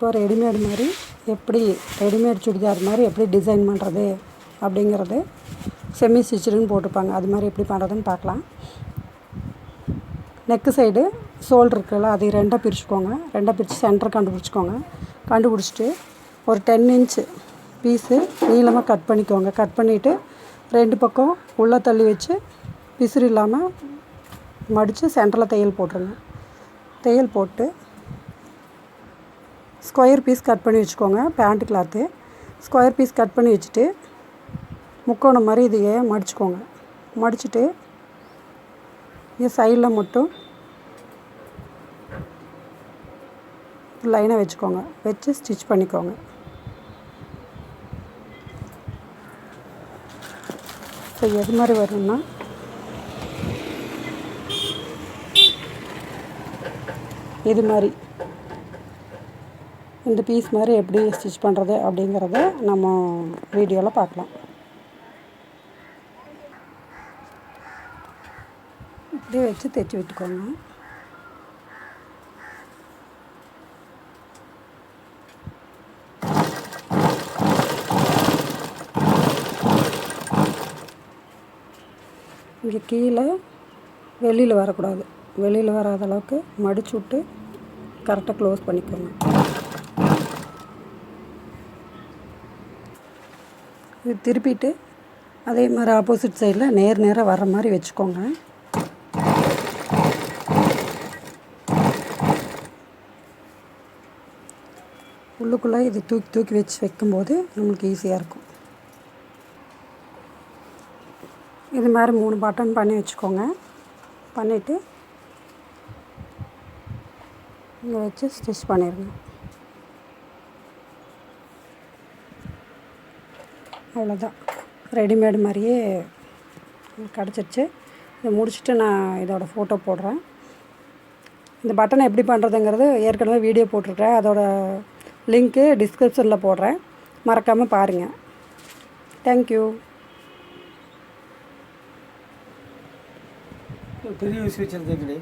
இப்போ ரெடிமேட் மாதிரி எப்படி ரெடிமேட் சுடிதார் மாதிரி எப்படி டிசைன் பண்ணுறது அப்படிங்கிறது செமி ஸ்டிச்சுடுன்னு போட்டிருப்பாங்க. அது மாதிரி எப்படி பண்ணுறதுன்னு பார்க்கலாம். நெக்கு சைடு ஷோல்டர் இருக்குல்ல, அதை ரெண்டாக பிரிச்சுக்கோங்க. ரெண்டாக பிரித்து சென்டர் கண்டுபிடிச்சிக்கோங்க. கண்டுபிடிச்சிட்டு ஒரு 10 இன்ச்சு பீஸு நீளமாக கட் பண்ணிக்கோங்க. கட் பண்ணிவிட்டு 2 பக்கம் உள்ளே தள்ளி வச்சு பிசுறு இல்லாமல் மடித்து சென்டரில் தையல் போட்டுருங்க. தையல் போட்டு ஸ்கொயர் பீஸ் கட் பண்ணி வச்சுக்கோங்க. Pant cloth square piece cut பண்ணி வச்சுட்டு முக்கோணம் மாதிரி இதையே மடிச்சுக்கோங்க. மடிச்சுட்டு இங்கே சைடில் மட்டும் லைனாக வச்சுக்கோங்க. வச்சு ஸ்டிச் பண்ணிக்கோங்க. ஸோ எது மாதிரி வரும்னா இது மாதிரி இந்த பீஸ் மாதிரி எப்படி ஸ்டிச் பண்ணுறது அப்படிங்கிறத நம்ம வீடியோவில் பார்க்கலாம். இப்படியே வச்சு தைச்சி விட்டுக்கோங்க. இங்கே கீழே வெளியில் வரக்கூடாது. வெளியில் வராத அளவுக்கு மடிச்சு விட்டு கரெக்டாக க்ளோஸ் பண்ணிக்கோங்க. இது திருப்பிட்டு அதே மாதிரி ஆப்போசிட் சைடில் நேராக வர்ற மாதிரி வச்சுக்கோங்க. உள்ளுக்குள்ளே இது தூக்கி வச்சு வைக்கும்போது நம்மளுக்கு ஈஸியாக இருக்கும். இது மாதிரி 3 பட்டன் பண்ணி வச்சுக்கோங்க. பண்ணிவிட்டு இங்கே வச்சு ஸ்டிச் பண்ணிடுங்க. அவ்வளோதான், ரெடிமேடு மாதிரியே கிடச்சிருச்சு. இதை முடிச்சுட்டு நான் இதோட ஃபோட்டோ போடுறேன். இந்த பட்டனை எப்படி பண்ணுறதுங்கிறது ஏற்கனவே வீடியோ போட்டிருக்கேன். அதோட லிங்க்கு டிஸ்கிரிப்ஷனில் போடுறேன். மறக்காமல் பாருங்கள். தேங்க்யூ. பெரிய விஷயம் வச்சுருந்தீங்களே.